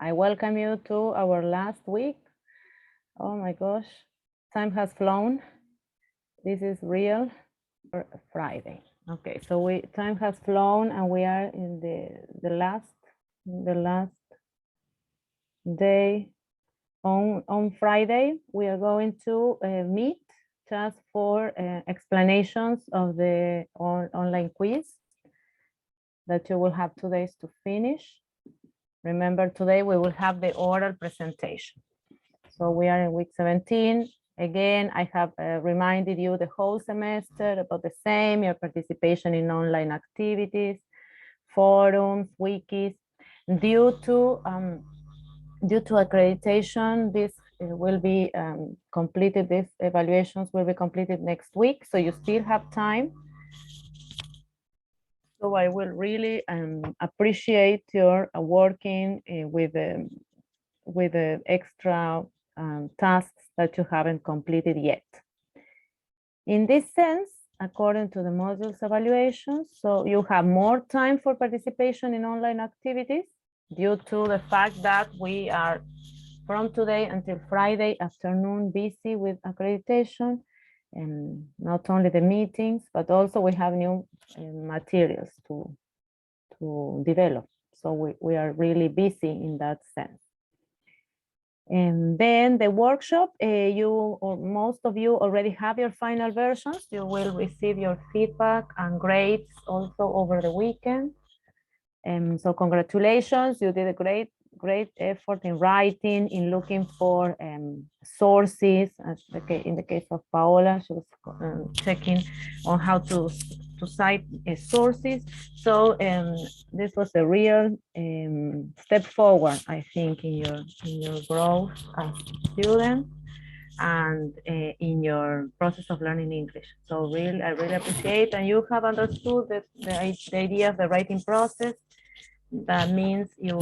I welcome you to our last week. Oh my gosh, time has flown. This is real. Friday. Okay, so time has flown and we are in the last day. On Friday, we are going to meet just for explanations of the online quiz that you will have 2 days to finish. Remember, today we will have the oral presentation. So we are in week 17. Again, I have reminded you the whole semester about the same, your participation in online activities, forums, wikis. Due to accreditation, this will be completed, these evaluations will be completed next week, so you still have time. So I will really appreciate your working with the extra tasks that you haven't completed yet. In this sense, according to the modules evaluations, so you have more time for participation in online activities due to the fact that we are from today until Friday afternoon busy with accreditation, and not only the meetings, but also we have new materials to develop. So we are really busy in that sense. And then the workshop, you or most of you already have your final versions. You will receive your feedback and grades also over the weekend. And so congratulations, you did a great effort in writing, in looking for sources. In the case of Paola, she was checking on how to cite sources. So this was a real step forward, I think, in your growth as a student and in your process of learning English. So I really appreciate, and you have understood the idea of the writing process. That means you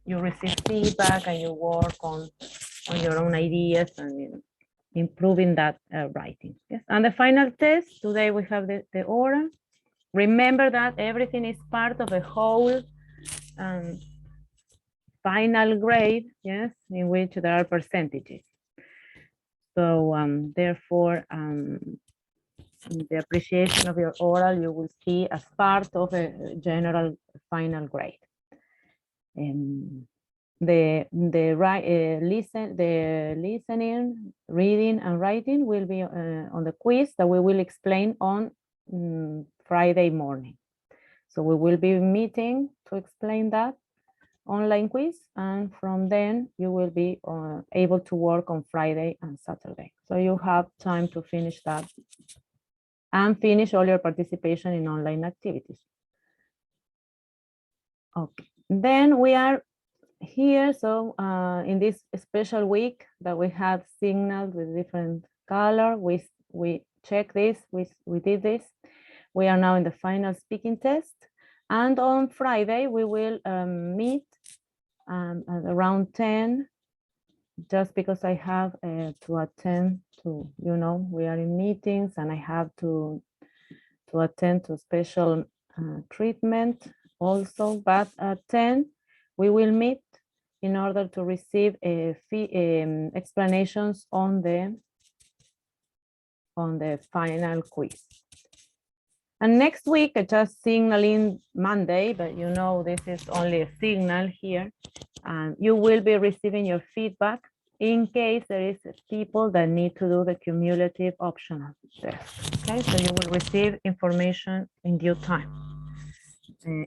receive feedback and you work on your own ideas and improving that writing. Yes, and the final test, today we have the oral. Remember that everything is part of a whole final grade, yes, in which there are percentages. So therefore, the appreciation of your oral you will see as part of a general final grade. The listening, reading, and writing will be on the quiz that we will explain on Friday morning. So we will be meeting to explain that online quiz, and from then you will be able to work on Friday and Saturday. So you have time to finish that and finish all your participation in online activities. Okay, then we are here. So in this special week that we have signaled with different color, we check this, we did this. We are now in the final speaking test, and on Friday we will meet at around 10, just because I have to attend to, we are in meetings and I have to attend to special treatment also, but at 10 we will meet in order to receive explanations on the final quiz. And next week, I just signaling Monday, but this is only a signal here. And you will be receiving your feedback in case there is people that need to do the cumulative optional test. Okay, so you will receive information in due time in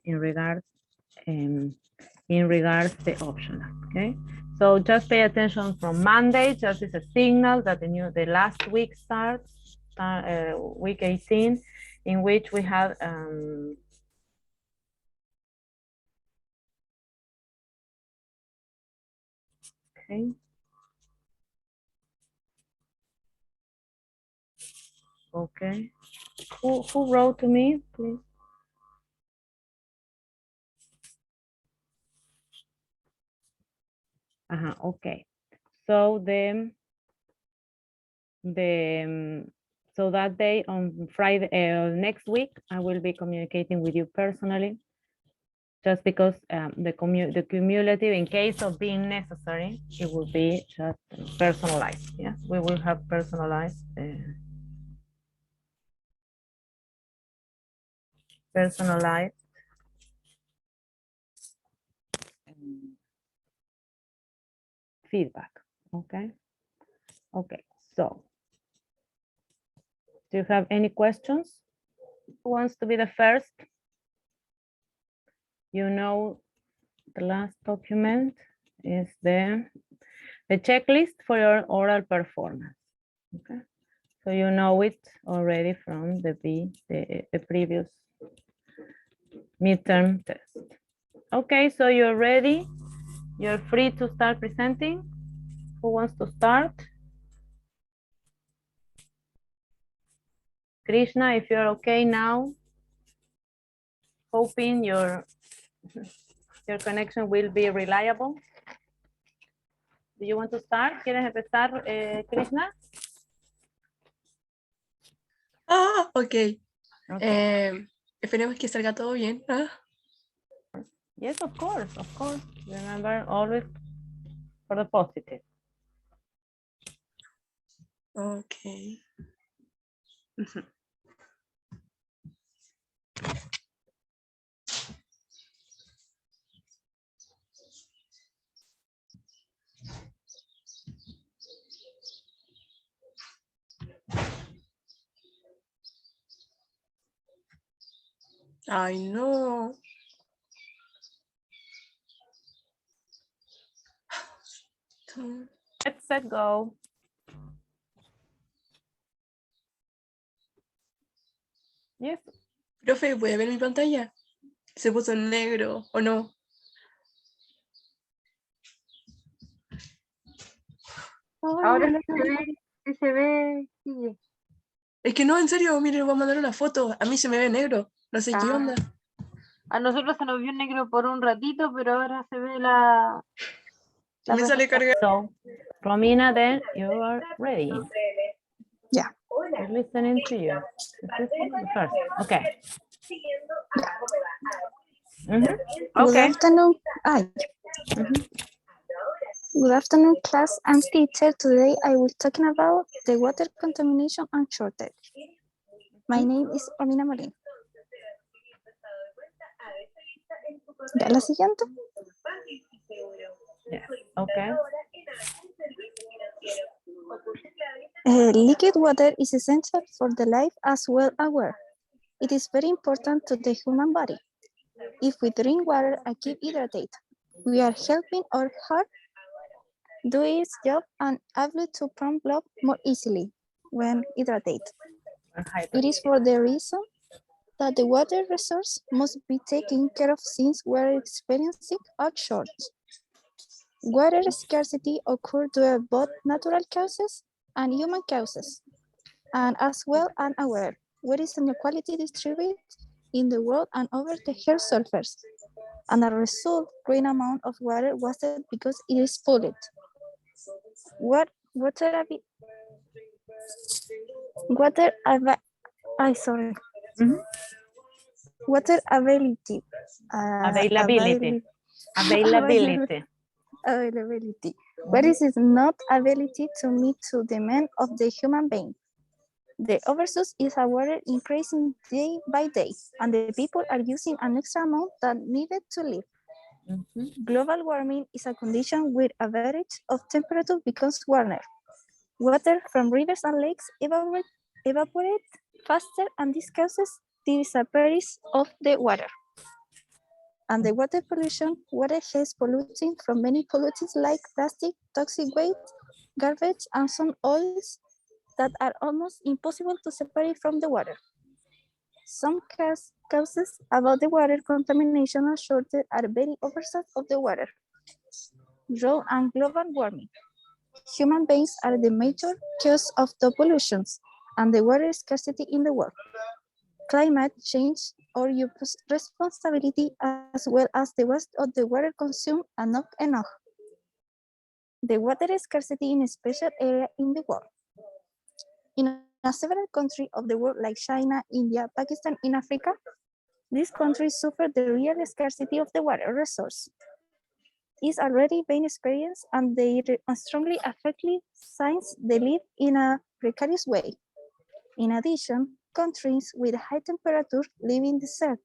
regards the optional. Okay, so just pay attention from Monday. Just as a signal that the last week starts, week 18, in which we have okay. Okay. Who wrote to me, please? Okay. So so that day on Friday next week, I will be communicating with you personally just because the cumulative, in case of being necessary, it will be just personalized. Yes, we will have personalized feedback. Okay. Okay. So, do you have any questions? Who wants to be the first? You know, the last document is the checklist for your oral performance. Okay. So you know it already from the previous midterm test. Okay, so you're ready. You're free to start presenting. Who wants to start? Krishna, if you're okay now, hoping your connection will be reliable. Do you want to start? ¿Quieres empezar, Krishna? Ok. Okay. Esperemos que salga todo bien. Yes, of course. Remember, always for the positive. Ok. Ay, no. Let's set go. Yes. Profe, ¿puede ver mi pantalla? Se puso en negro, ¿o no? Ahora sí se ve, sigue. Es que no, en serio, mire, le voy a mandar una foto. A mí se me ve negro. No sé qué onda. A nosotros se nos vio negro por un ratito, pero ahora se ve la Me sale cargado. So, Romina, then you are ready. Yeah. We're listening to you. This is the first. Okay. Good Okay. afternoon. Good afternoon, class and teacher. Today I will talking about the water contamination and shortage. My name is Romina Molina. ¿Ya la siguiente? Yes. Okay. Liquid water is essential for the life as well as water. It is very important to the human body. If we drink water and keep hydrated, we are helping our heart do its job and able to pump blood more easily when hydrated. It is for the reason that the water resource must be taken care of since we are experiencing a shortage. Water scarcity occurs due to both natural causes and human causes, and as well and aware, water is inequality distributed in the world and over the earth surface, and a result, great amount of water wasted because it is polluted. Water availability. Availability. What is not ability to meet to demand of the human being? The overuse is a water increasing day by day, and the people are using an extra amount that needed to live. Global warming is a condition where average of temperature becomes warmer. Water from rivers and lakes evaporate faster, and this causes the disappearance of the water. And the water pollution, water is polluting from many pollutants like plastic, toxic waste, garbage, and some oils that are almost impossible to separate from the water. Some causes about the water contamination and shortage are very oversight of the water. Drought and global warming. Human beings are the major cause of the pollutions and the water scarcity in the world. Climate change or your responsibility as well as the waste of the water consumed and not enough. The water scarcity in a special area in the world. In several countries of the world like China, India, Pakistan, in Africa, These countries suffer the real scarcity of the water resource. Is already being experienced and they strongly affect since they live in a precarious way. In addition, countries with high temperature live in desert,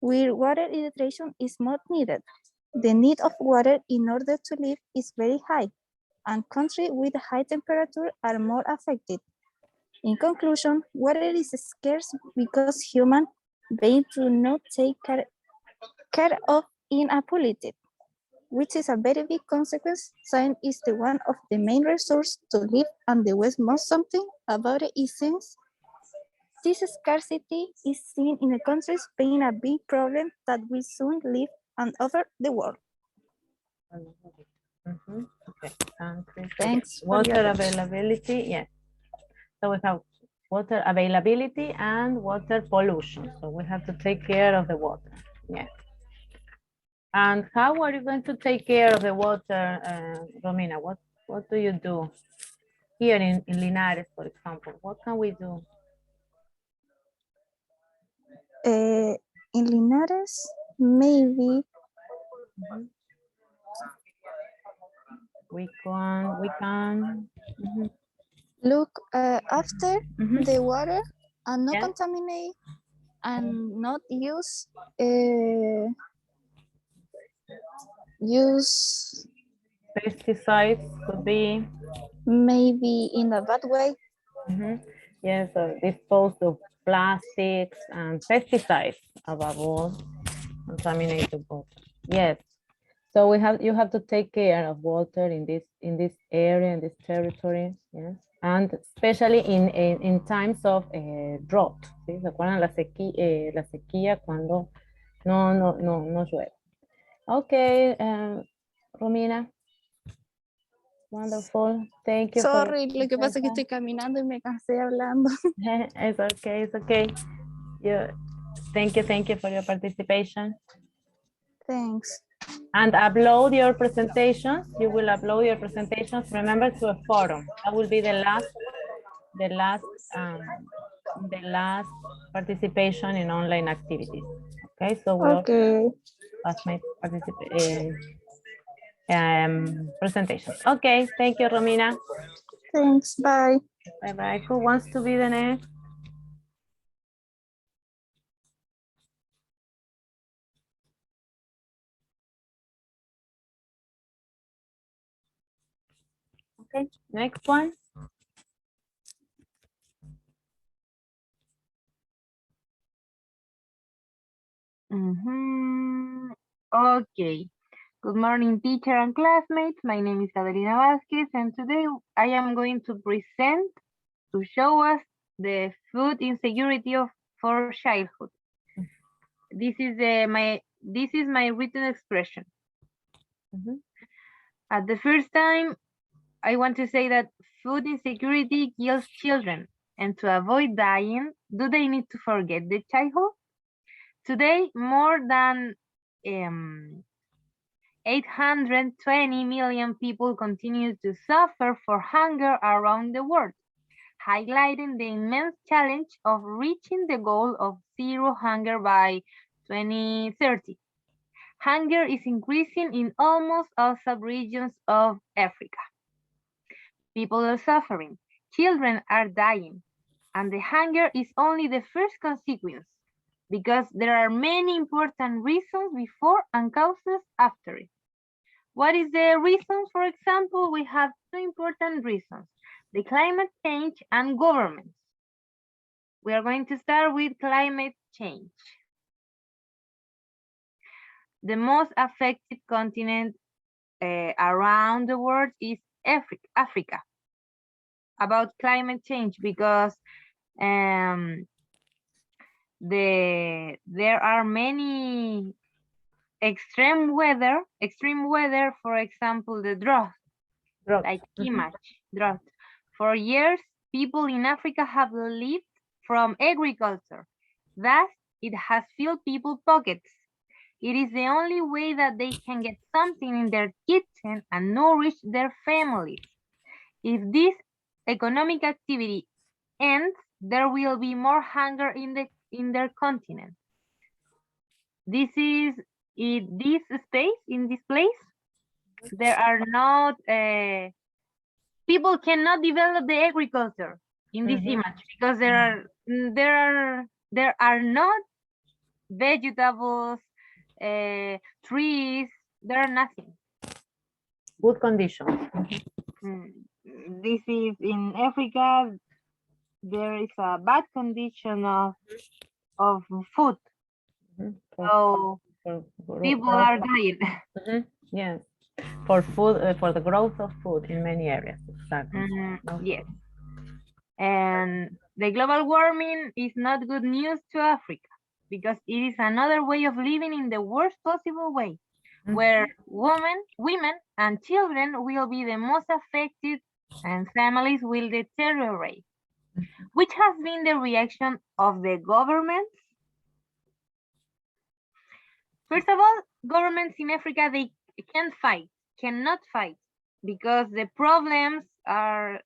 where water hydration is more needed. The need of water in order to live is very high, and countries with high temperature are more affected. In conclusion, water is scarce because human beings do not take care of in a polluted, which is a very big consequence. Science is the one of the main resources to live, and the West must something about it is since this scarcity is seen in the countries being a big problem that will soon live and over the world. Okay. Countries. Thanks for Water your attention. availability. Yes. So we have water availability and water pollution. So we have to take care of the water. Yeah. And how are you going to take care of the water, Romina? What do you do here in Linares, for example? What can we do? In Linares, maybe We can. look after Mhm. the water and not Yeah. contaminate and not use Pesticides could be. maybe in a bad way. Yes, dispose of plastics and pesticides above all, contaminated water. Yes. So you have to take care of water in this area, in this territory, yes, and especially in times of drought. ¿Sí? ¿Se acuerdan la sequía cuando no llueve? Okay, Romina. Wonderful. Thank you. Sorry, lo que pasa es que estoy caminando y me cansé hablando. It's okay. It's okay. Thank you for your participation. Thanks. And upload your presentations. You will upload your presentations. Remember, to a forum. That will be the last participation in online activities. Okay, so we'll pass my presentations. Okay, thank you, Romina. Thanks. Bye. Bye bye. Who wants to be the next? Okay, next one. Okay. Good morning, teacher and classmates. My name is Adelina Vasquez, and today I am going to present to show us the food insecurity for childhood. This is my written expression. At the first time, I want to say that food insecurity kills children, and to avoid dying, do they need to forget the childhood? Today, more than 820 million people continue to suffer for hunger around the world, highlighting the immense challenge of reaching the goal of zero hunger by 2030. Hunger is increasing in almost all sub-regions of Africa. People are suffering, children are dying, and the hunger is only the first consequence, because there are many important reasons before and causes after it. What is the reasons? For example, we have two important reasons: the climate change and governments. We are going to start with climate change. The most affected continent around the world is Africa. About climate change, because there are many extreme weather, for example, the drought. Like drought. For years, people in Africa have lived from agriculture. Thus, it has filled people's pockets. It is the only way that they can get something in their kitchen and nourish their families. If this economic activity ends, there will be more hunger in their continent. this is in this space, in this place, there are not people cannot develop the agriculture in this image because there are not vegetables, trees, there are nothing. Good conditions. This is in Africa. There is a bad condition of food, so people are dying. Yes, for food, for the growth of food in many areas. Exactly. No Yes, food. and the global warming is not good news to Africa because it is another way of living in the worst possible way, where women and children will be the most affected and families will deteriorate. Which has been the reaction of the governments? First of all, governments in Africa, they cannot fight, because the problems are,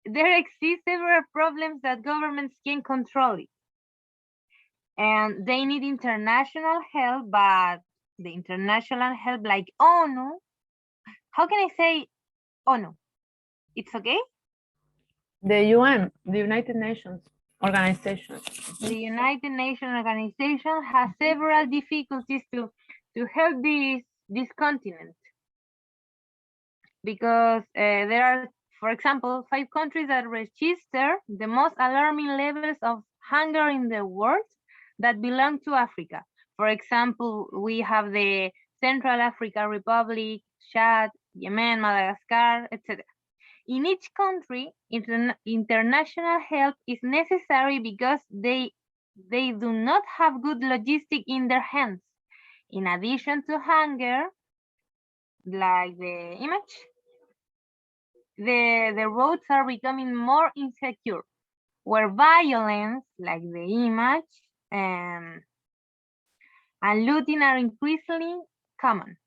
there exist several problems that governments can control it. And they need international help, but the international help like ONU, how can I say ONU? It's okay? The UN, the United Nations organization. The United Nations organization has several difficulties to help this continent, because there are, for example, 5 countries that register the most alarming levels of hunger in the world that belong to Africa. For example, we have the Central African Republic, Chad, Yemen, Madagascar, etc. In each country, international help is necessary because they do not have good logistics in their hands. In addition to hunger, like the image, the roads are becoming more insecure, where violence, like the image, and looting are increasingly common.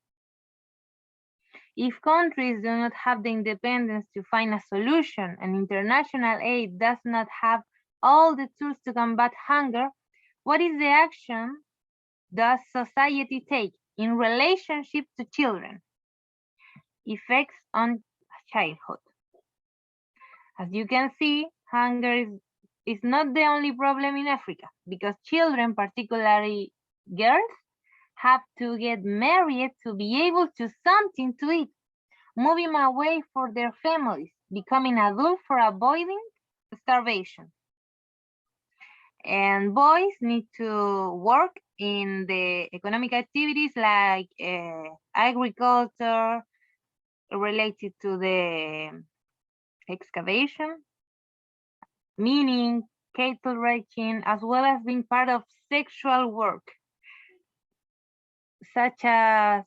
If countries do not have the independence to find a solution, and international aid does not have all the tools to combat hunger, what is the action does society take in relationship to children? Effects on childhood. As you can see, hunger is not the only problem in Africa, because children, particularly girls, have to get married to be able to something to eat, moving away for their families, becoming adult for avoiding starvation. And boys need to work in the economic activities like agriculture, related to the excavation, mining, cattle ranching, as well as being part of sexual work, such as,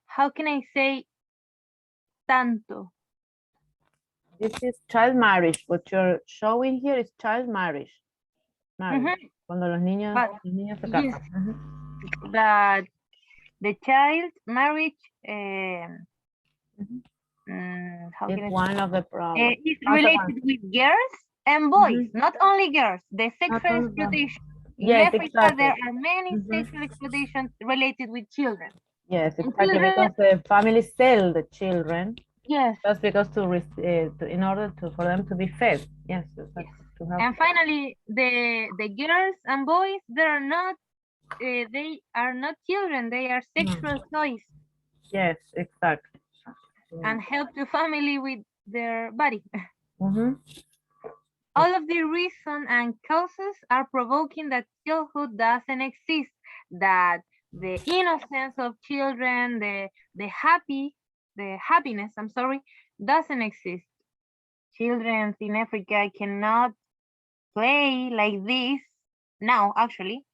how can I say, tanto? This is child marriage. What you're showing here is child marriage. Cuando los niños se casan. Yes, that the child marriage, how It's can I say? one of the problems. Is related with girls and boys, not only girls, the sexual exploitation. In Africa, exactly. there are many sexual exploitations related with children. Yes, exactly, because the families sell the children. Yes. Just because in order for them to be fed. Yes. Exactly. Yes. And finally, the girls and boys, they are not children, they are sexual toys. Yes, exactly. And help the family with their body. All of the reasons and causes are provoking that childhood doesn't exist, that the innocence of children, the happiness, doesn't exist. Children in Africa cannot play like this now, actually,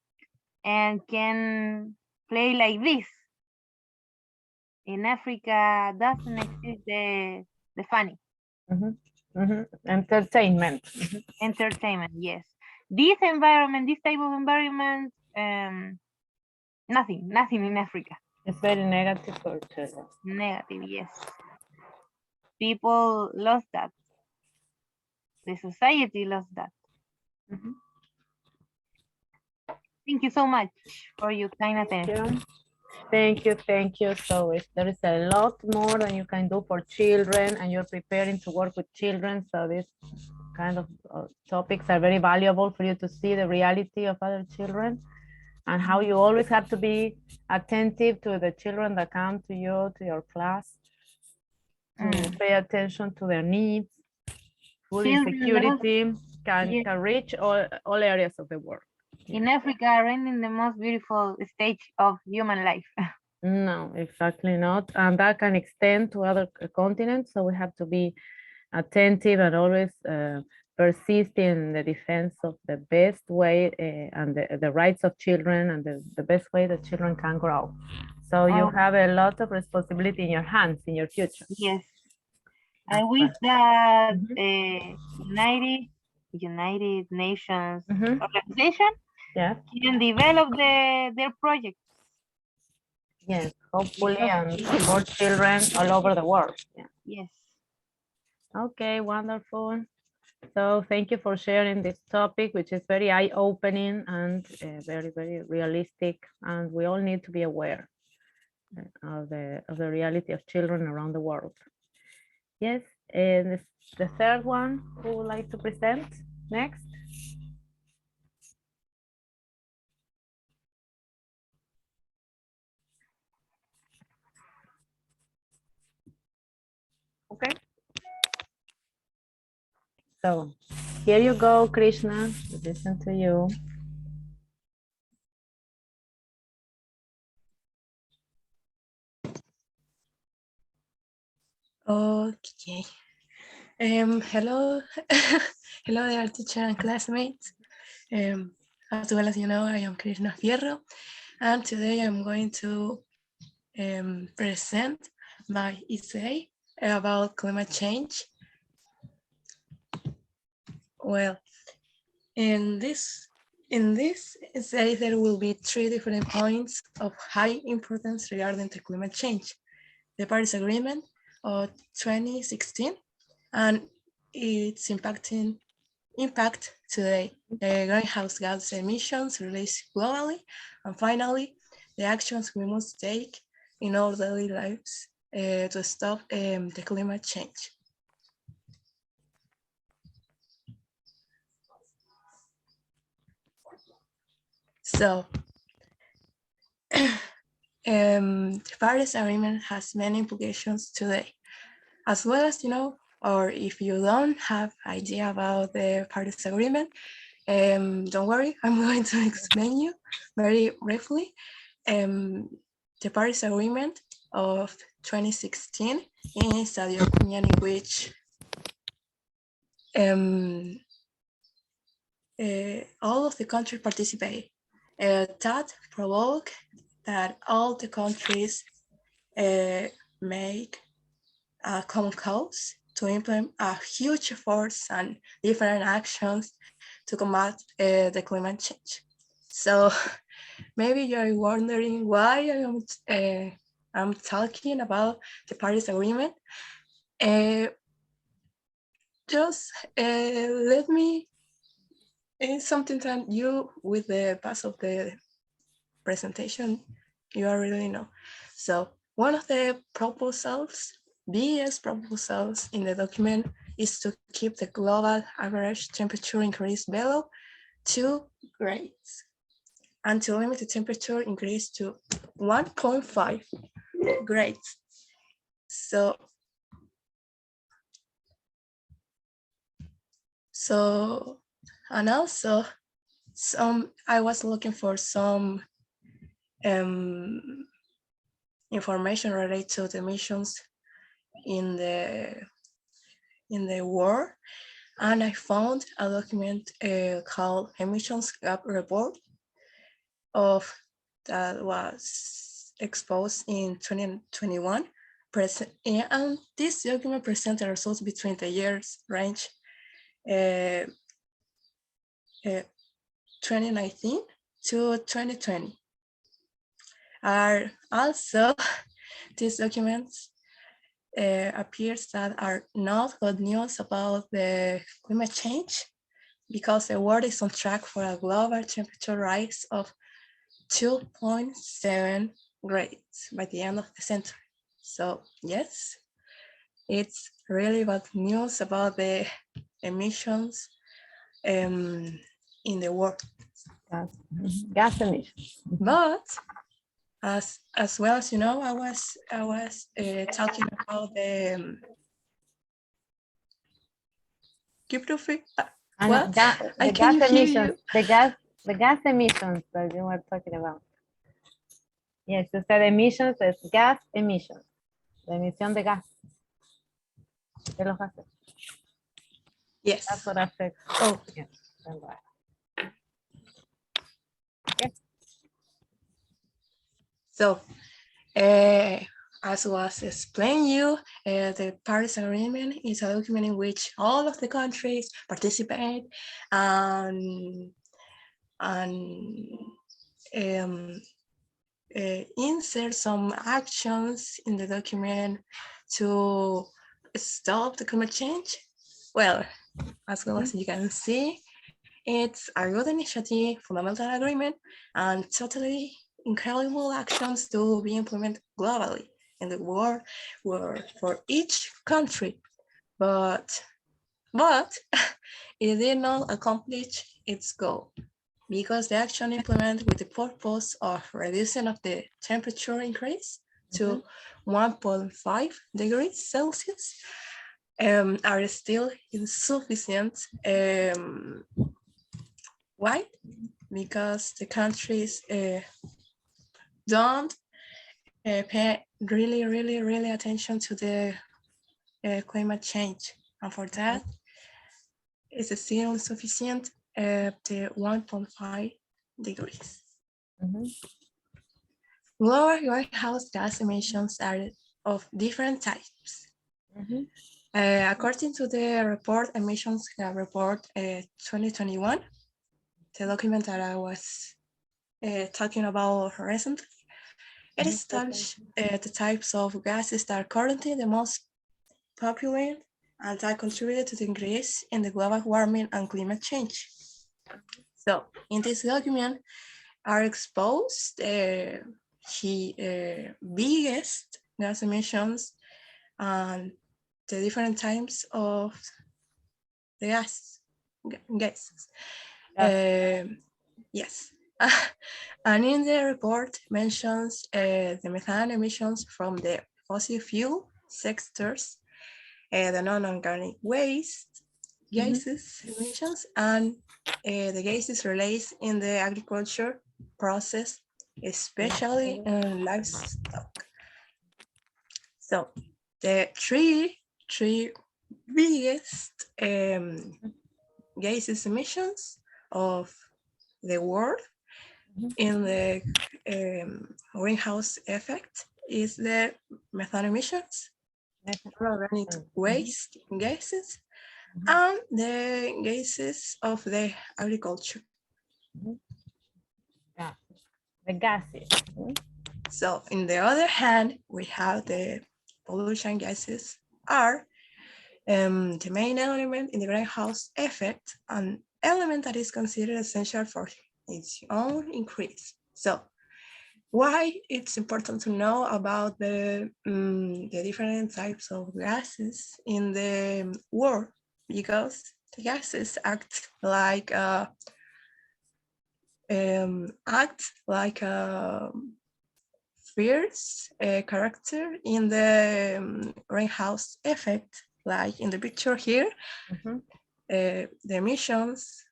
and can play like this. In Africa doesn't exist the funny. Entertainment. Entertainment, yes. This environment, this type of environment, nothing in Africa. It's very negative for children. Negative, yes. People lost that. The society lost that. Thank you so much for your kind attention. Thank you. So there is a lot more than you can do for children, and you're preparing to work with children. So these kind of topics are very valuable for you to see the reality of other children and how you always have to be attentive to the children that come to you, to your class, to pay attention to their needs. Food Children insecurity can yes. reach all areas of the world. In Africa are in the most beautiful stage of human life. No, exactly not. And that can extend to other continents. So we have to be attentive and always persist in the defense of the best way and the rights of children and the best way that children can grow. So you have a lot of responsibility in your hands in your future. Yes. I That's wish right. that United Nations Mhm. organization Yeah. can develop their projects. Yes, hopefully, Because- and support children all over the world. Yeah. Yes. Okay, wonderful. So thank you for sharing this topic, which is very eye-opening and very, very realistic. And we all need to be aware of the reality of children around the world. Yes, and the third one, who would like to present next? Okay. So here you go, Krishna. Listen to you. Okay. Hello, hello, dear teacher and classmates. As well as you know, I am Krishna Fierro, and today I'm going to present my essay about climate change. Well, in this essay, there will be 3 different points of high importance regarding the climate change: the Paris Agreement of 2016 and its impact today, the greenhouse gas emissions released globally, and finally, the actions we must take in our daily lives to stop the climate change. So, the Paris Agreement has many implications today, as well as you know, or if you don't have idea about the Paris Agreement, don't worry, I'm going to explain you very briefly. The Paris Agreement of 2016 is a document in which all of the countries participate. That provoke that all the countries make a common cause to implement a huge efforts and different actions to combat the climate change. So maybe you're wondering why I'm talking about the Paris Agreement. Just let me something that you, with the pass of the presentation, you already know. So one of the proposals, biggest proposals in the document is to keep the global average temperature increase below 2 grades and to limit the temperature increase to 1.5 grades. So, and also I was looking for some information related to the emissions in the world, and I found a document called Emissions Gap Report that was exposed in 2021. And this document presents the results between the years range 2019 to 2020. Also, these documents appears that are not good news about the climate change, because the world is on track for a global temperature rise of 2.7 grades by the end of the century. So yes, it's really bad news about the emissions in the world. Gas emissions. But as well as you know, I was talking about the what? I The can gas hear emissions. you. The gas emissions that you were talking about. Yes, you said emissions is gas emissions. La emisión de gas. De los gases. Yes. That's what I said. Oh, Yes. All right. so as was explained you, the Paris Agreement is a document in which all of the countries participate and insert some actions in the document to stop the climate change. Well, as well as you can see, it's a good initiative, fundamental agreement, and totally incredible actions to be implemented globally in the world for each country. But it did not accomplish its goal because the action implemented with the purpose of reducing of the temperature increase to 1.5 degrees Celsius are still insufficient. Why? Because the countries don't pay really attention to the climate change, and for that, it's still insufficient to 1.5 degrees. Global greenhouse gas emissions are of different types. According to the report, emissions report 2021, the document that I was talking about recently, it establishes the types of gases that are currently the most popular and that contributed to the increase in the global warming and climate change. So in this document are exposed the biggest gas emissions and the different types of the gases. Yes. And in the report mentions the methane emissions from the fossil fuel sectors, the non-organic waste gases emissions, and the gases released in the agriculture process, especially in livestock. So the three biggest gases emissions of the world in the greenhouse effect is the methane emissions, organic waste gases, and the gases of the agriculture. The gases. So in the other hand, we have the pollution gases are the main element in the greenhouse effect, an element that is considered essential for its own increase. So why it's important to know about the different types of gases in the world? Because the gases act like a fierce character in the greenhouse effect, like in the picture here. The emissions,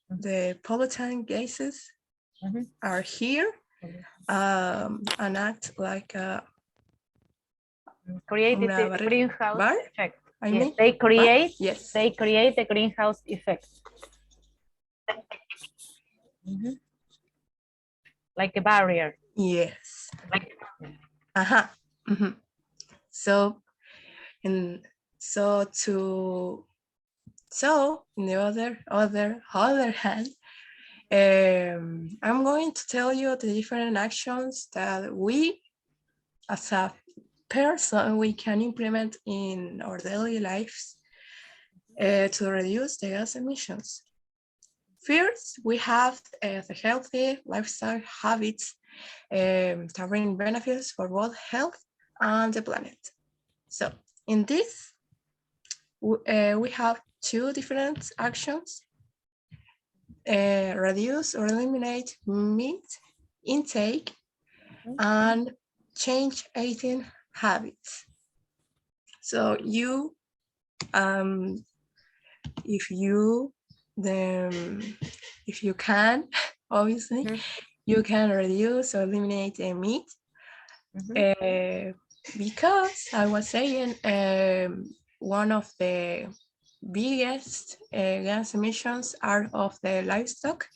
the pollutant gases are here and act like a create the greenhouse bar? effect. I Yes, mean, they create. yes. They create the greenhouse effect. Like a barrier. Yes. Like, So, in the other hand, I'm going to tell you the different actions that we, as a person, we can implement in our daily lives to reduce the gas emissions. First, we have the healthy lifestyle habits that bring benefits for both health and the planet. So in this, we have two different actions: reduce or eliminate meat intake and change eating habits. So you, if you can, obviously, you can reduce or eliminate meat. Because I was saying, one of the biggest gas emissions are of the livestock,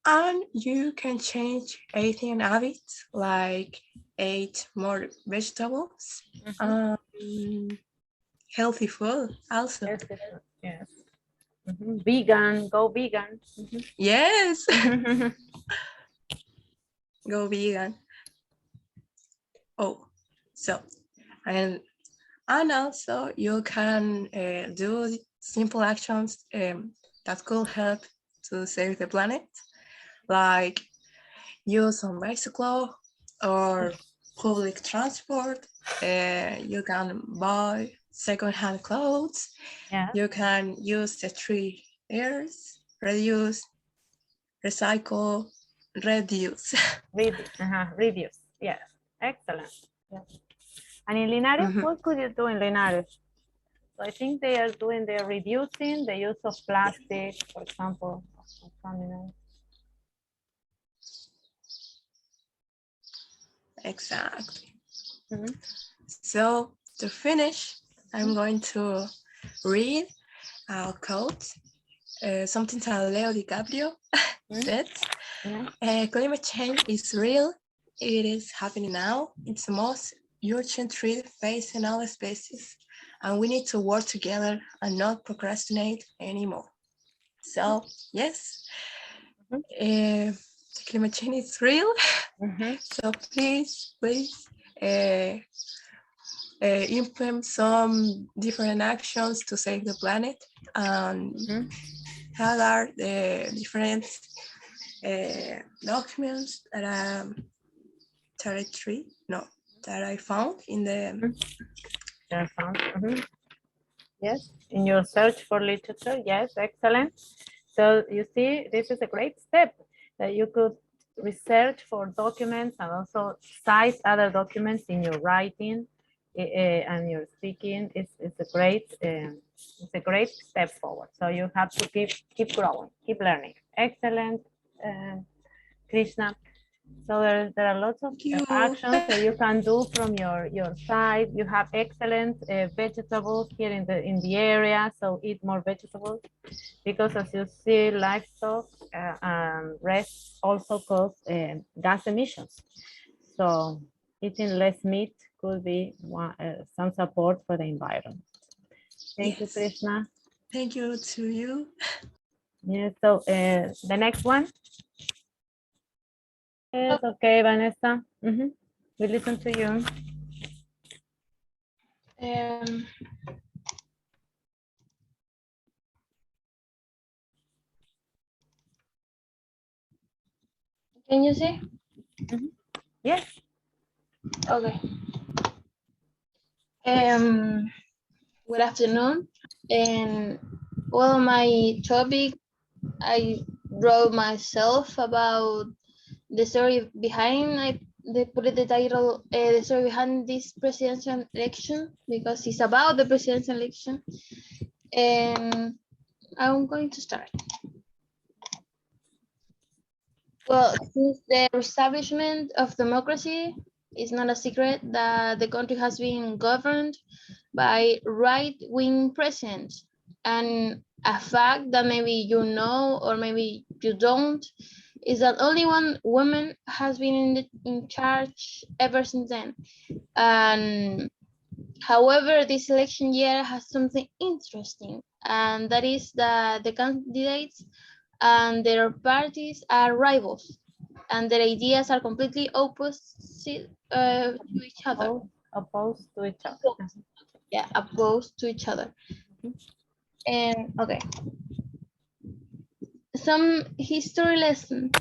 and you can change eating habits, like eat more vegetables, healthy food also. Yes. Vegan, go vegan. Yes, go vegan. Oh, so, and also you can do simple actions that could help to save the planet, like use on bicycle or public transport. You can buy secondhand clothes. Yeah. You can use the 3 R's: reduce, recycle, reduce. Reduce. Yes. Excellent. Yes. And in Linares, what could you do in Linares? So I think they're reducing the use of plastic, for example. Exactly. So to finish, I'm going to read a quote, something that Leo DiCaprio said. Climate change is real. It is happening now. It's the most urgent threat facing all species, and we need to work together and not procrastinate anymore. So yes, climate change is real. So please implement some different actions to save the planet. And how are the different documents that I found in the Yes, in your search for literature. Yes, excellent. So you see, this is a great step that you could research for documents and also cite other documents in your writing and your speaking. It's a great step forward. So you have to keep growing, keep learning. Excellent, Krishna. So there are lots of actions that you can do from your side. You have excellent vegetables here in the area, so eat more vegetables, because as you see, livestock rest also cause gas emissions. So eating less meat could be some support for the environment. Thank you, Krishna. Thank you to you. Yeah, so the next one. Yes, okay, Vanessa. We listen to you. Can you see? Yes. Okay. Good afternoon. And well, my topic, I wrote myself about the story behind. They put the title, the story behind this presidential election, because it's about the presidential election. And I'm going to start. Well, since the establishment of democracy, it's not a secret that the country has been governed by right-wing presidents. And a fact that maybe you know or maybe you don't is that only one woman has been in charge ever since then. And however, this election year has something interesting, and that is that the candidates and their parties are rivals, and their ideas are completely opposite to each other. Opposed to each other. Yeah, opposed to each other. And okay. some history lesson.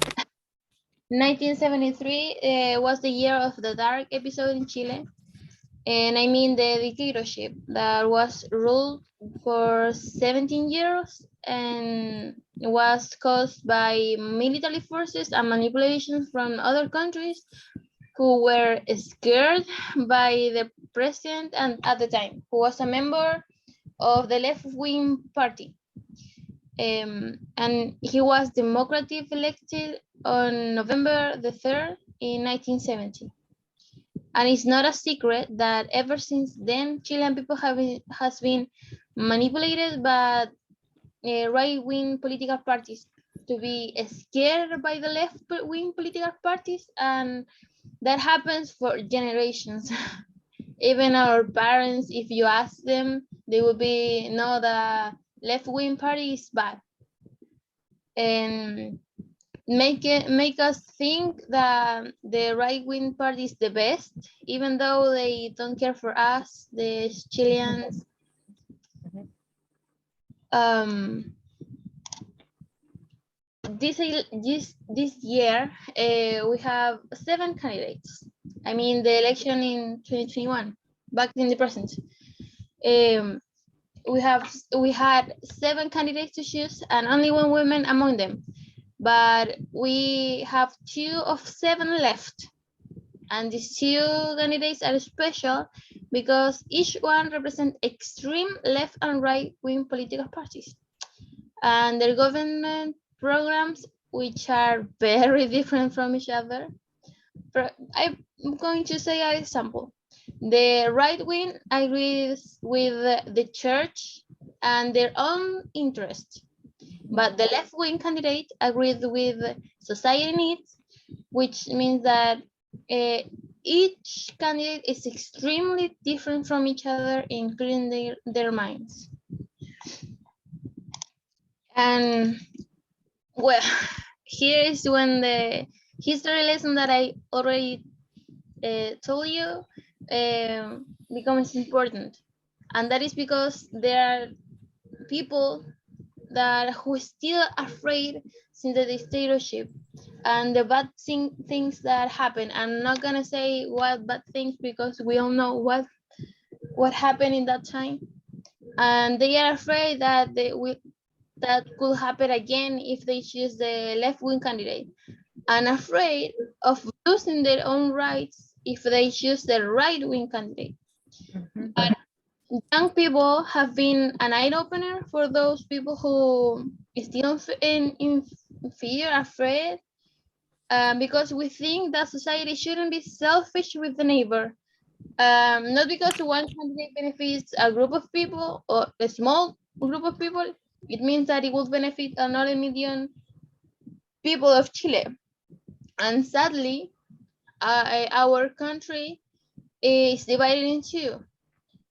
1973 was the year of the dark episode in Chile. And I mean the dictatorship that was ruled for 17 years and was caused by military forces and manipulations from other countries who were scared by the president and at the time, who was a member of the left-wing party. And he was democratically elected on November the 3rd in 1970. And it's not a secret that ever since then, Chilean people has been manipulated by right-wing political parties to be scared by the left-wing political parties, and that happens for generations. Even our parents, if you ask them, they will be, no, the left-wing party is bad. And make us think that the right-wing party is the best, even though they don't care for us, the Chileans. This year, we have 7 candidates. I mean, the election in 2021, back in the present. We had 7 candidates to choose and only 1 woman among them. But we have 2 of 7 left. And these 2 candidates are special because each one represents extreme left and right wing political parties and their government programs, which are very different from each other. I'm going to say an example. The right wing agrees with the church and their own interests, but the left-wing candidate agrees with society needs, which means that each candidate is extremely different from each other, including their minds. And well, here is when the history lesson that I already told you becomes important. And that is because there are people who are still afraid since the dictatorship and the bad things that happen. I'm not gonna say what bad things because we all know what happened in that time, and they are afraid that that could happen again if they choose the left-wing candidate, and afraid of losing their own rights if they choose the right-wing candidate. But young people have been an eye-opener for those people who still in fear, afraid, because we think that society shouldn't be selfish with the neighbor. Not because one candidate benefits a group of people or a small group of people, it means that it will benefit another million people of Chile. And sadly, our country is divided in 2,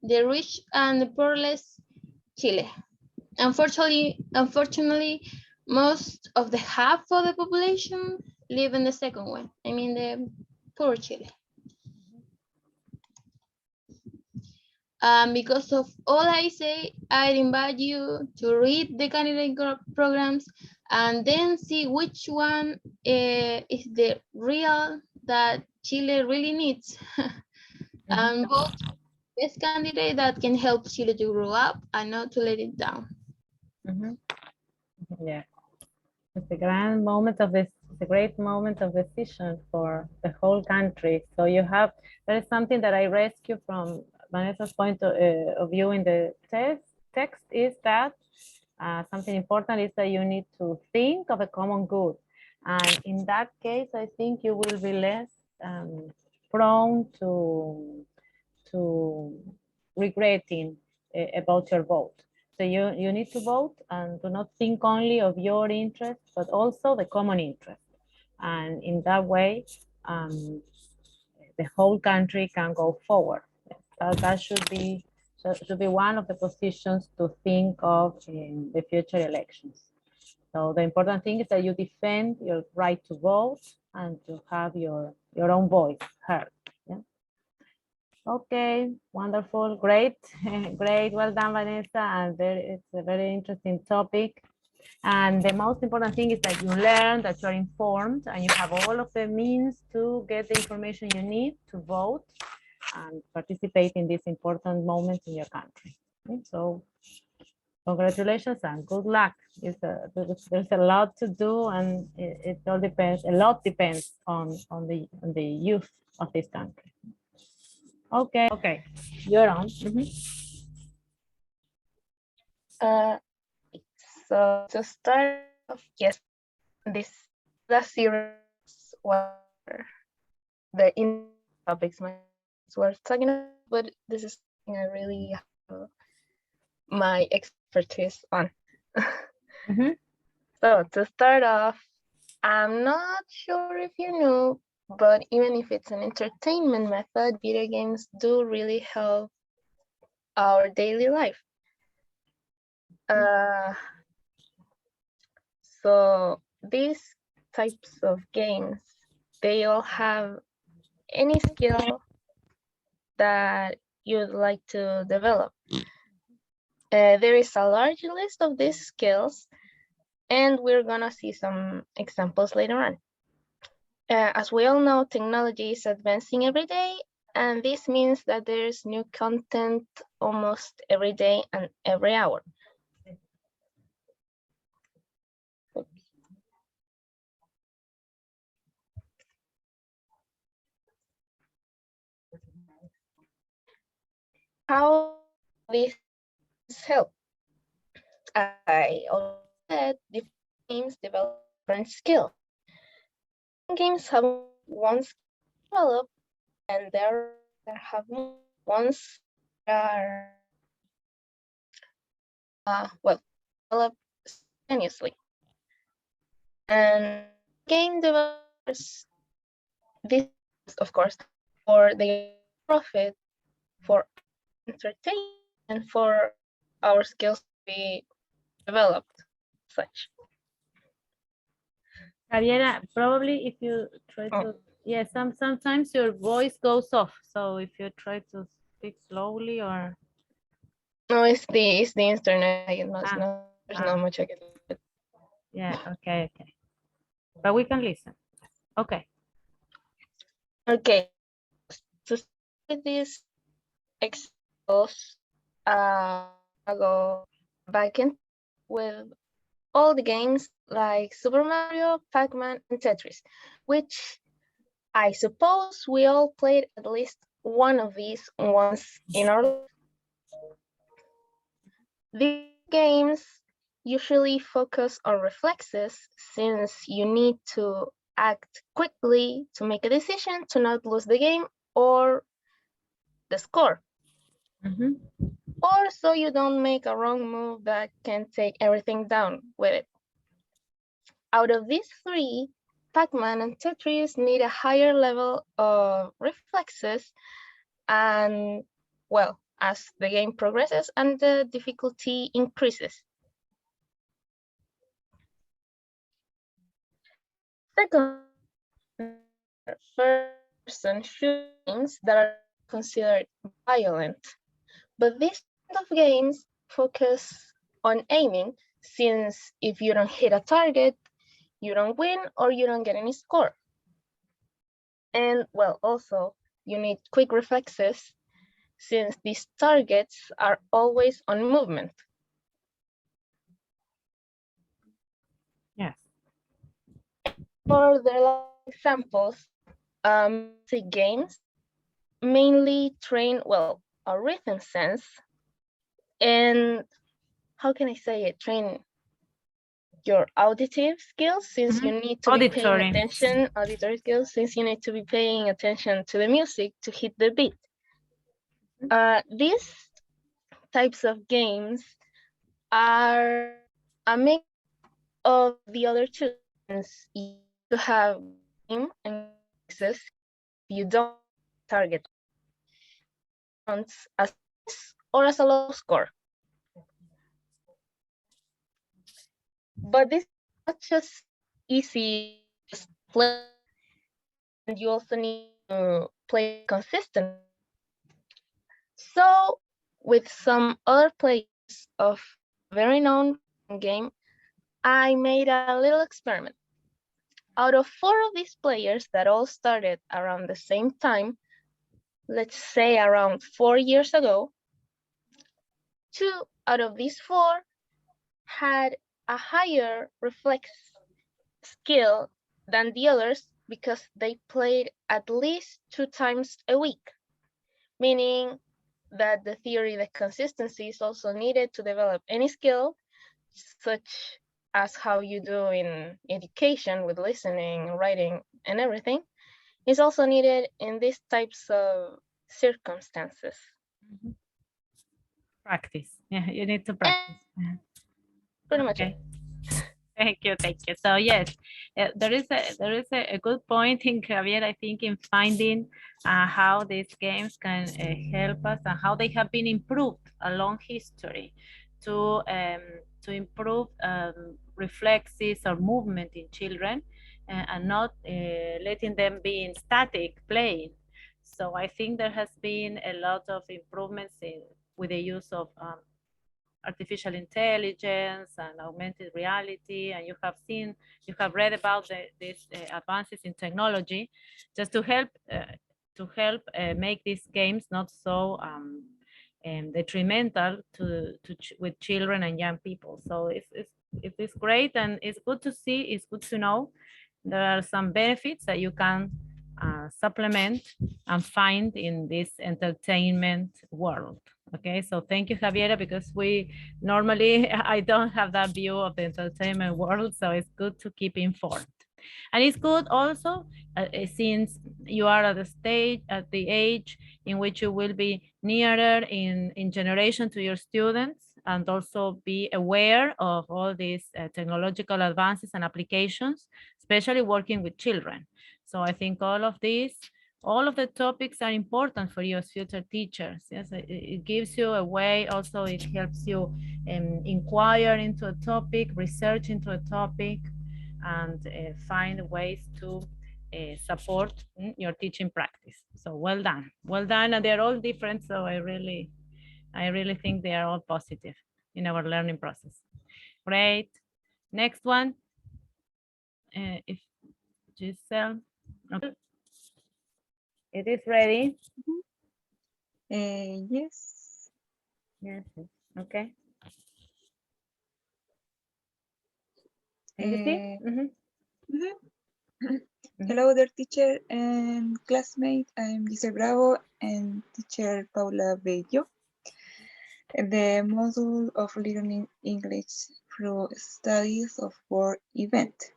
the rich and the poorless Chile. Unfortunately, most of the half of the population live in the second one. I mean, the poor Chile. Because of all I say, I invite you to read the candidate programs and then see which one is the real that Chile really needs. And vote best candidate that can help Chile to grow up and not to let it down. Yeah, it's a grand moment of this. It's a great moment of decision for the whole country. So there is something that I rescue from Vanessa's point of view in the text is that something important is that you need to think of a common good. And in that case, I think you will be less prone to regretting about your vote. So you need to vote and do not think only of your interest, but also the common interest. And in that way, the whole country can go forward. That should be one of the positions to think of in the future elections. So the important thing is that you defend your right to vote and to have your own voice heard. Yeah? Okay, wonderful, great, great, well done, Vanessa, and it's a very interesting topic. And the most important thing is that you learn, that you're informed, and you have all of the means to get the information you need to vote and participate in these important moments in your country. Okay? So congratulations and good luck. There's a lot to do, and it all depends. A lot depends on the youth of this country. Okay, you're on. Uh, so to start off, yes, this the series were the in topics my friends were talking about, but this is something I really have my expertise on. So to start off, I'm not sure if you know, but even if it's an entertainment method, video games do really help our daily life. So these types of games, they all have any skill that you'd like to develop. There is a large list of these skills, and we're gonna see some examples later on. As we all know, technology is advancing every day, and this means that there's new content almost every day and every hour. How this help? I already said different games develop different skills. Some games have one skill developed, and there are that have more ones that are well developed simultaneously. And game developers, this is of course for the profit, for entertainment, and for our skills to be developed, such. Javiera, probably if you try to, yeah, sometimes your voice goes off. So if you try to speak slowly or. No, it's the internet. There's not much I can do. Yeah, okay. But we can listen. Okay. Okay. To start with these examples, I'll go back in with all the games like Super Mario, Pac-Man, and Tetris, which I suppose we all played at least one of these once in our life. These games usually focus on reflexes since you need to act quickly to make a decision to not lose the game or the score. Or so you don't make a wrong move that can take everything down with it. Out of these three, Pac-Man and Tetris need a higher level of reflexes, and well, as the game progresses and the difficulty increases. Second, first-person shootings that are considered violent, but these kind of games focus on aiming, since if you don't hit a target, you don't win or you don't get any score. And well, also you need quick reflexes since these targets are always on movement. Yes. For the examples, music games mainly train, well, a rhythm sense, and how can I say it, train your auditive skills, since you need to be paying attention, auditory skills, since you need to be paying attention to the music to hit the beat. These types of games are a mix of the other two, since you need to have aim and access. You don't target as or as a low score. But this is not just easy, just play, and you also need to play consistently. So with some other players of very known game, I made a little experiment. Out of 4 of these players that all started around the same time, let's say around 4 years ago, 2 out of these 4 had a higher reflex skill than the others because they played at least 2 times a week, meaning that the theory, the consistency is also needed to develop any skill, such as how you do in education with listening, writing, and everything, is also needed in these types of circumstances. Practice. Yeah, you need to practice. Pretty much it. Okay. Thank you, thank you. So yes, there is a good point in Javier, I think, in finding how these games can help us and how they have been improved along history to improve reflexes or movement in children and not letting them be in static playing. So I think there has been a lot of improvements with the use of artificial intelligence and augmented reality, and you have read about these advances in technology, just to help make these games not so detrimental with children and young people. So it's great, and it's good to see. It's good to know there are some benefits that you can supplement and find in this entertainment world. Okay, so thank you, Javiera, because we normally, I don't have that view of the entertainment world, so it's good to keep informed. And it's good also, since you are at the age in which you will be nearer in generation to your students, and also be aware of all these technological advances and applications, especially working with children. So I think all of the topics are important for you as future teachers. Yes, it gives you a way, also it helps you inquire into a topic, research into a topic, and find ways to support your teaching practice. So well done, and they're all different, so I really think they are all positive in our learning process. Great. Next one, if Giselle, okay. It is ready. Yes. Yes. Okay. Can you see? Hello, dear teacher and classmate. I'm Giselle Bravo and teacher Paula Bello. The module of learning English through studies of world event.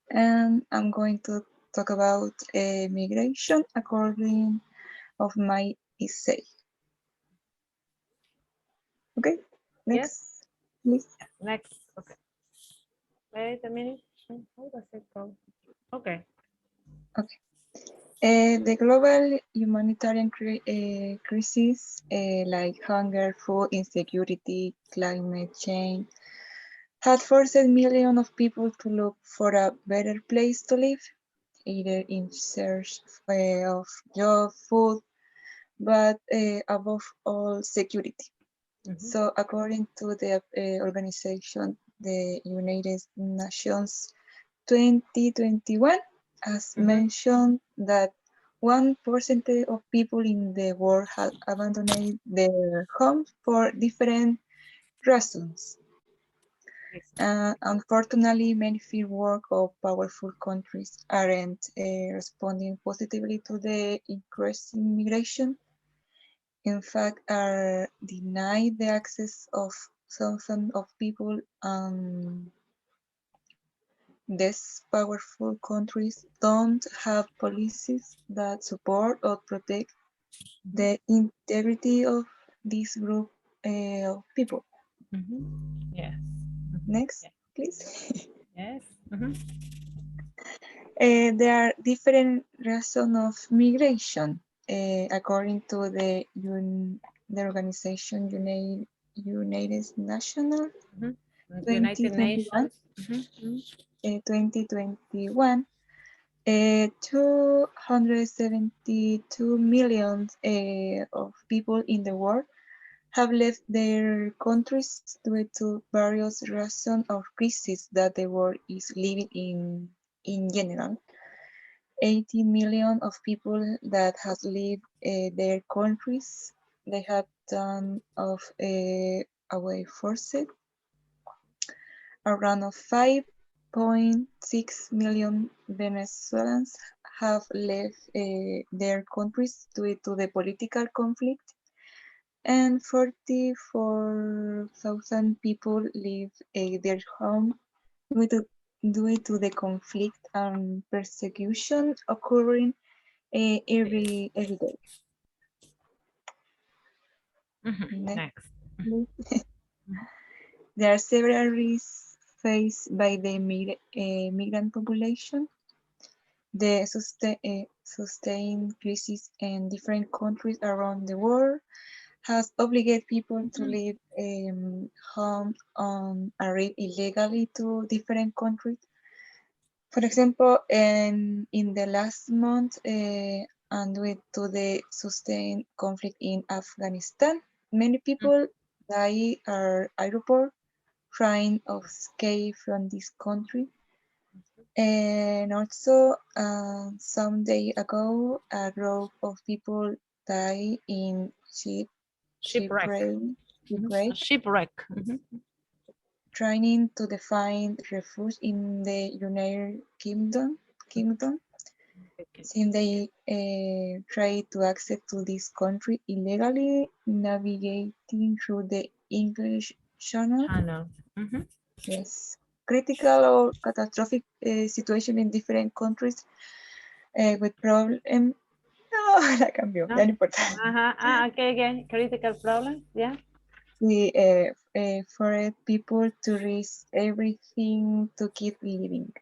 And I'm going to talk about migration according of my essay. Okay, next, please. Next. Okay. Wait a minute. How does it go? Okay. Okay. The global humanitarian crisis like hunger, food insecurity, climate change had forced millions of people to look for a better place to live, either in search of job, food, but above all, security. So according to the organization, the United Nations 2021, as mentioned that 1% of people in the world have abandoned their homes for different reasons. Unfortunately, many field work of powerful countries aren't responding positively to the increasing migration. In fact, are denied the access of thousands of people. These powerful countries don't have policies that support or protect the integrity of this group of people. Yes. Next, please. Yes. There are different reasons of migration. According to the organization United Nations, United 2021, Nations. 2021, 272 million of people in the world have left their countries due to various reasons or crises that the world is living in general. 80 million of people that has left their countries. They have done of away forced. Around of 5.6 million Venezuelans have left their countries due to the political conflict, and 44,000 people leave their home due to, due to the conflict and persecution occurring every day. Next. There are several risks faced by the migrant population. The sustained crisis in different countries around the world has obligated people to leave home and arrive illegally to different countries. For example, in the last month, and due to the sustained conflict in Afghanistan, many people die at airport trying to escape from this country. And also, some day ago, a group of people died in Shipwreck. shipwreck, trying to find refuge in the United Kingdom, since they tried to access to this country illegally, navigating through the English Channel. Yes, critical or catastrophic situation in different countries with problem. No, la cambió, No. ya no importa. Okay, again, critical problems, yeah. We for people to risk everything to keep living.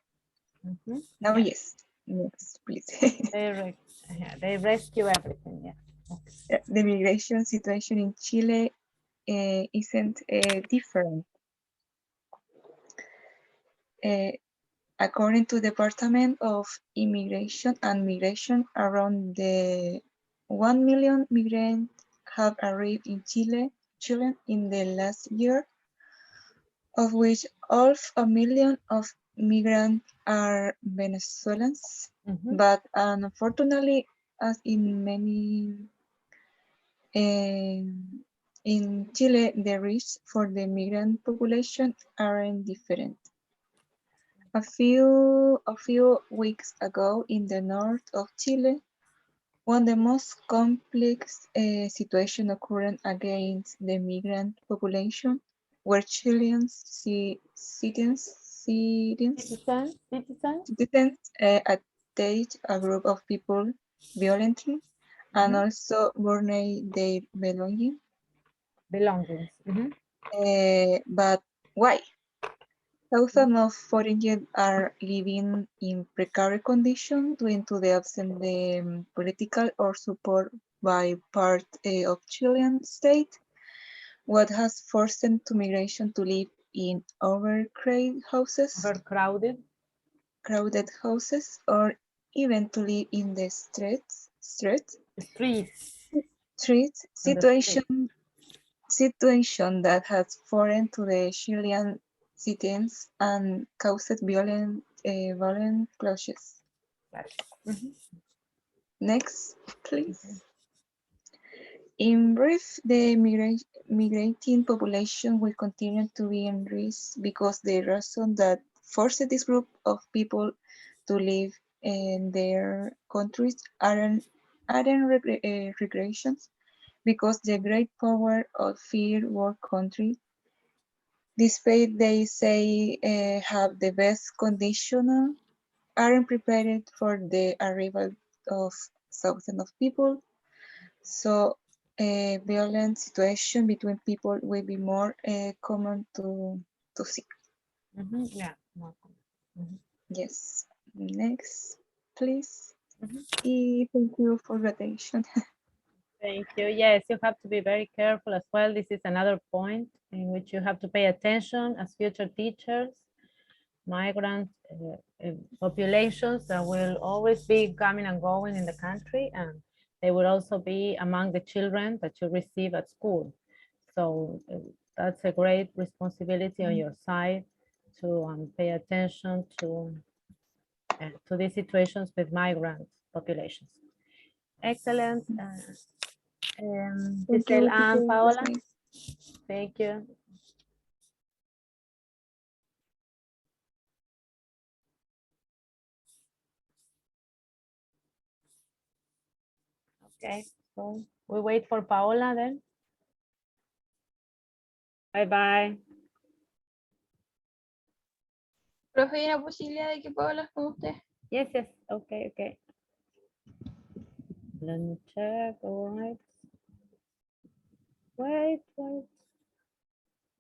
Now, Yeah. yes, next, please. They rescue everything, yeah. The migration situation in Chile isn't different. According to the Department of Immigration and Migration, around the 1 million migrants have arrived in Chile in the last year, of which half a million of migrants are Venezuelans. But unfortunately, as in many in Chile, the risks for the migrant population aren't different. A few weeks ago in the north of Chile, one of the most complex situations occurring against the migrant population were Chilean citizens attacked a group of people violently and also burned their belongings. But why? Thousands of foreigners are living in precarious conditions due to the absence of political or support by part of Chilean state, what has forced them to migration to live in overcrowded houses, crowded houses, or even to live in the streets situation that has foreign to the Chilean citizens and caused violent clashes. Next, please. In brief, the migrating population will continue to be in risk because the reason that forced this group of people to live in their countries aren't regressions, because the great power of third world countries, despite they say have the best conditions, aren't prepared for the arrival of thousands of people. So a violent situation between people will be more common to see. Yeah. Yes. Next, please. Thank you for your attention. Thank you. Yes, you have to be very careful as well. This is another point in which you have to pay attention as future teachers. Migrant populations that will always be coming and going in the country, and they will also be among the children that you receive at school. So that's a great responsibility on your side to pay attention to these situations with migrant populations. Excellent. Thank Giselle you, and teacher, Paola, classmate. thank you. Okay, so we wait for Paola then. Bye-bye. Profe, ¿hay una posibilidad de que pueda hablar con usted? Yes, yes, okay, okay. Let me check, all right. Wait.